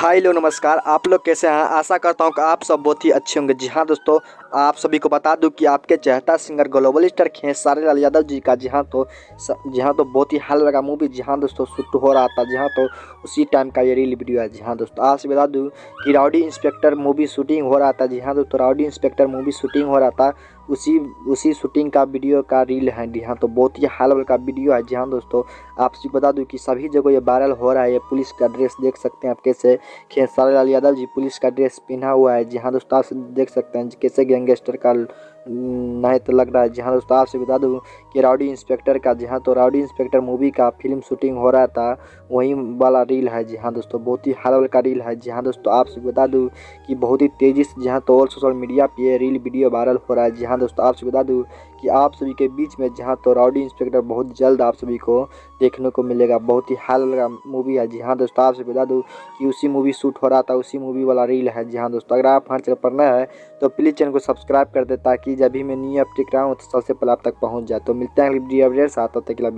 हाय लो नमस्कार। आप लोग कैसे हैं? आशा करता हूँ कि आप सब बहुत ही अच्छे होंगे। जी हाँ दोस्तों, आप सभी को बता दूं कि आपके चहेता singer global star Khesari Lal Yadav ji का जी हाँ तो बहुत ही हाल लगा मूवी जी हाँ दोस्तों शूट हो रहा था। जी हाँ तो उसी टाइम का ये रील वीडियो है। जी हाँ दोस्तों, आपसे बता दूं कि राउडी इंस्पेक्टर मूवी शूटिंग हो रहा था। जी हाँ दोस्तों, राउडी इंस्पेक्टर मूवी शूटिंग हो रहा था। उसी शूटिंग का वीडियो का रील है। जी हाँ तो बहुत ही हाल का वीडियो है। जी हाँ दोस्तों, आपसे बता दूं कि सभी जगह ये वायरल हो रहा है। ये पुलिस का ड्रेस देख सकते हैं आप कैसे खेसारी लाल यादव जी पुलिस का ड्रेस पहना हुआ है। जी हाँ दोस्तों, आप देख सकते हैं कैसे गैंगस्टर का नहीं तो लग रहा है। जी हाँ दोस्तों, आपसे बता दूं कि राउडी इंस्पेक्टर का जी हाँ तो राउडी इंस्पेक्टर मूवी का फिल्म शूटिंग हो रहा था, वही वाला रील है। जी हाँ दोस्तों, बहुत ही हाल का रील है। जी हाँ दोस्तों, आपसे बता दूं कि बहुत ही तेज़ी से जी हाँ तो और सोशल मीडिया पे ये रील वीडियो वायरल हो रहा है। जी हाँ दोस्तों, आपसे बता दूं कि आप सभी के बीच में जहाँ तो राउडी इंस्पेक्टर बहुत जल्द आप सभी को देखने को मिलेगा। बहुत ही हाल का मूवी है। जी हाँ दोस्तों, आपसे बता दूं कि उसी मूवी शूट हो रहा था, उसी मूवी वाला रील है। जी हाँ दोस्तों, अगर आप हमारे चैनल पर नए हैं तो प्लीज़ चैनल को सब्सक्राइब कर दे ताकि जब भी मैं न्यू अपडेट कराऊँ तो सबसे पहले आप तक पहुँच जाए। तो मिलते हैं अगली वीडियो अपडेट साथ, तब तक के लिए।